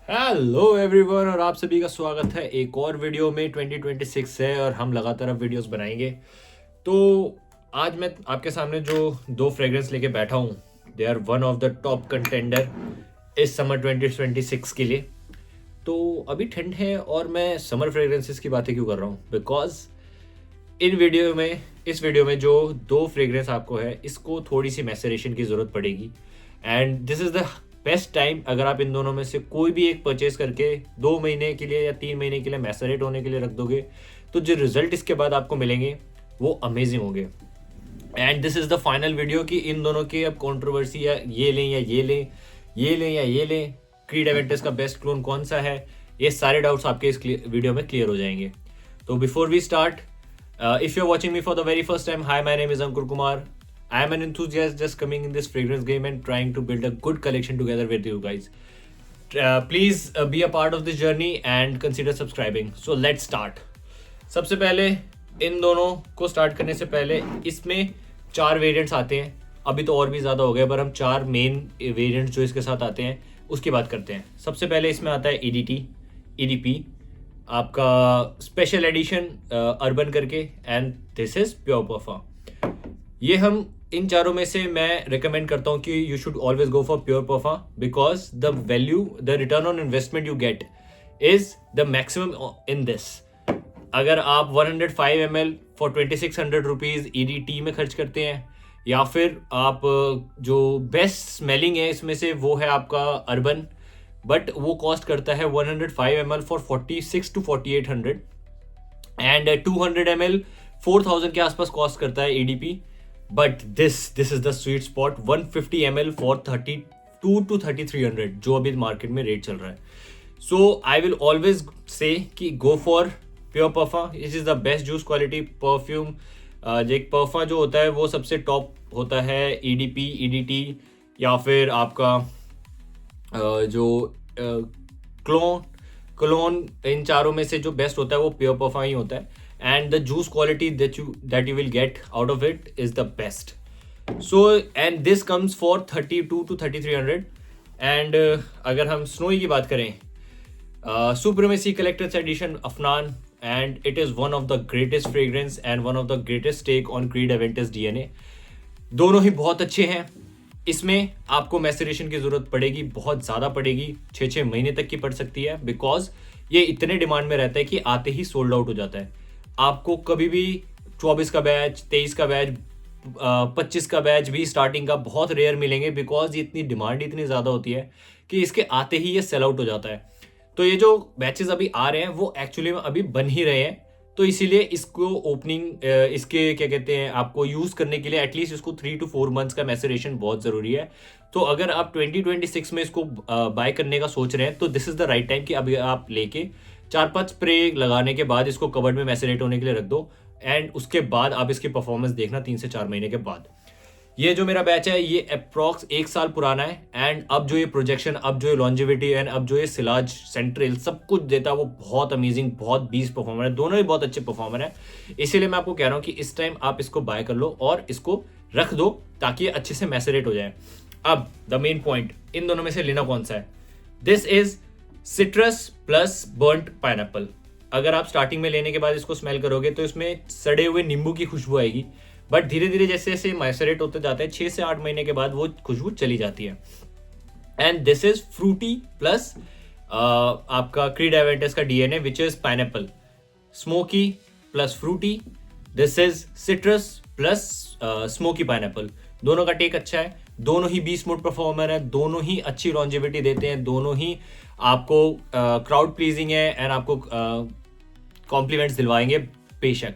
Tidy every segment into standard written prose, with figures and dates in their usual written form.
Hello everyone और आप सभी का स्वागत है एक और वीडियो में। 2026 है और हम लगातार अब वीडियोस बनाएंगे। तो आज मैं आपके सामने जो दो फ्रेग्रेंस लेके बैठा हूँ, they are one of the top contender इस समर 2026 के लिए। तो अभी ठंड है और मैं समर फ्रेग्रेंसेस की बातें क्यों कर रहा हूँ, बिकॉज इस वीडियो में जो दो फ्रेग्रेंस आपको है, इसको थोड़ी सी मैसरेशन की ज़रूरत पड़ेगी। And this is the best time, अगर आप इन दोनों में से कोई भी एक परचेज करके 2 महीने के लिए या 3 महीने के लिए मैसरेट होने के लिए रख दोगे, तो जो रिजल्ट इसके बाद आपको मिलेंगे वो अमेजिंग होंगे। And this is the final video कि इन दोनों की अब कंट्रोवर्सी या ये लें या ये लें, ये लें या ये लें, क्रीड एवेंटस का बेस्ट क्लोन कौन सा है, ये सारे डाउट्स आपके इस वीडियो में क्लियर हो जाएंगे। तो before we start, if you're watching me for the very first time, hi, my name is Ankur Kumar. I am an enthusiast just coming in this fragrance game and trying to build a good collection together with you guys. Please be a part of this journey and consider subscribing. So let's start. सबसे पहले इन दोनों को start करने से पहले इसमें 4 variants आते हैं। अभी तो और भी ज़्यादा हो गए, पर हम 4 मेन वेरिएंट्स जो इसके साथ आते हैं उसकी बात करते हैं। सबसे पहले इसमें आता है EDT, EDP, आपका स्पेशल एडिशन अर्बन करके, एंड दिस इज प्योर परफा। ये हम इन चारों में से मैं रिकमेंड करता हूँ कि you should always go for pure parfum, because the value, the return on investment you get is the maximum in this. अगर आप 105 ml फॉर 2600 रुपीज़ EDT में खर्च करते हैं, या फिर आप जो बेस्ट स्मेलिंग है इसमें से वो है आपका अर्बन, बट वो कॉस्ट करता है 105 ml for 46 to 4800, and 200 ml 4000 के आसपास कॉस्ट करता है EDP। But this is the sweet spot, 150 ml for 32 to 3300 जो अभी मार्केट में रेट चल रहा है। सो आई विल ऑलवेज से कि go for pure parfum, this is the best juice quality perfume. एक परफा जो होता है वो सबसे टॉप होता है EDP, EDT, या फिर आपका जो क्लोन, इन चारों में से जो बेस्ट होता है वो प्योर परफा ही होता है। And the juice quality that you will get out of it is the best. So and this comes for 32 to 3300। And अगर हम स्नोई की बात करें, supremacy collector's edition Afnan, and it is one of the greatest fragrance and one of the greatest take on Creed Aventus DNA। दोनों ही बहुत अच्छे हैं। इसमें आपको मैसरेशन की ज़रूरत पड़ेगी, बहुत ज़्यादा पड़ेगी, 6 महीने तक की पड़ सकती है, बिकॉज ये इतने डिमांड में रहता है कि आते ही सोल्ड आउट हो जाता है। आपको कभी भी 24 का बैच, 23 का बैच, 25 का बैच भी स्टार्टिंग का बहुत रेयर मिलेंगे, बिकॉज ये इतनी डिमांड इतनी ज़्यादा होती है कि इसके आते ही ये सेल आउट हो जाता है। तो ये जो बैचेस अभी आ रहे हैं वो एक्चुअली में अभी बन ही रहे हैं, तो इसीलिए इसको ओपनिंग, इसके क्या कहते हैं, आपको यूज़ करने के लिए एटलीस्ट इसको 3 to 4 मंथ्स का मैसरेशन बहुत ज़रूरी है। तो अगर आप 2026 में इसको बाय करने का सोच रहे हैं तो this is the right time कि अभी आप लेके 4-5 स्प्रे लगाने के बाद इसको कवर्ड में मैसरेट होने के लिए रख दो, एंड उसके बाद आप इसकी परफॉर्मेंस देखना 3 से 4 महीने के बाद। ये जो मेरा बैच है ये अप्रॉक्स 1 साल पुराना है, एंड अब जो ये प्रोजेक्शन, अब जो ये लॉन्जिविटी, एंड अब जो ये सिलाज सेंट्रल सब कुछ देता है वो बहुत अमेजिंग, बहुत बीस्ट परफॉर्मर है। दोनों ही बहुत अच्छे परफॉर्मर है, इसीलिए मैं आपको कह रहा हूँ कि इस टाइम आप इसको बाय कर लो और इसको रख दो ताकि ये अच्छे से मैसरेट हो जाए। अब द मेन पॉइंट, इन दोनों में से लेना कौन सा है? This is citrus plus burnt pineapple. अगर आप स्टार्टिंग में लेने के बाद इसको स्मेल करोगे तो इसमें सड़े हुए नींबू की खुशबू आएगी, बट धीरे धीरे जैसे जैसे मैसरेट होते जाता है 6 से 8 महीने के बाद वो खुशबू चली जाती है। And this is fruity plus आपका क्रीड एवेंटस का DNA which is pineapple, smoky plus fruity. This is citrus plus smoky pineapple. दोनों का टेक अच्छा है, दोनों ही 20 मोड परफॉर्मर है, दोनों ही अच्छी लॉन्जिविटी देते हैं, दोनों ही आपको क्राउड प्लीजिंग है, एंड आपको कॉम्प्लीमेंट्स दिलवाएंगे बेशक।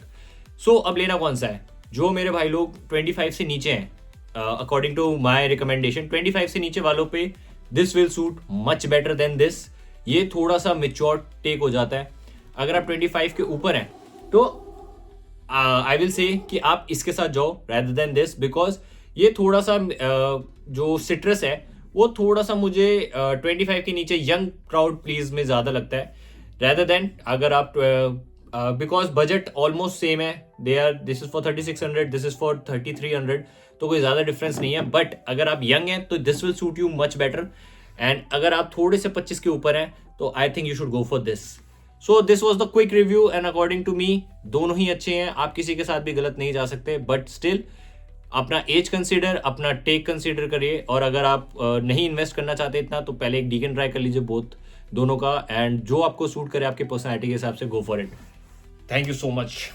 सो अब लेना कौन सा है? जो मेरे भाई लोग 25 से नीचे हैं, अकॉर्डिंग टू माई रिकमेंडेशन 25 से नीचे वालों पे this will suit much better than this. ये थोड़ा सा मेच्योर टेक हो जाता है। अगर आप 25 के ऊपर हैं तो आई विल से कि आप इसके साथ जाओ रेदर देन दिस, बिकॉज ये थोड़ा सा जो सिट्रस है वो थोड़ा सा मुझे 25 के नीचे यंग क्राउड प्लीज में ज़्यादा लगता है रेदर देन, अगर आप बिकॉज बजट ऑलमोस्ट सेम है, they are, this is for 3600, this is for 3300, तो कोई ज़्यादा डिफरेंस नहीं है। बट अगर आप यंग हैं तो this will suit you much better. And अगर आप थोड़े से 25 के ऊपर हैं तो I think you should go for this. So this was the quick review and according to me दोनों ही अच्छे हैं. आप किसी के साथ भी गलत नहीं जा सकते, बट स्टिल अपना एज कंसीडर, अपना टेक कंसीडर करिए. और अगर आप नहीं इन्वेस्ट करना चाहते इतना तो पहले एक डीकन ट्राई कर लीजिए बोथ दोनों का, एंड जो आपको सूट करे आपकी पर्सनैलिटी के हिसाब से go for it. Thank you so much.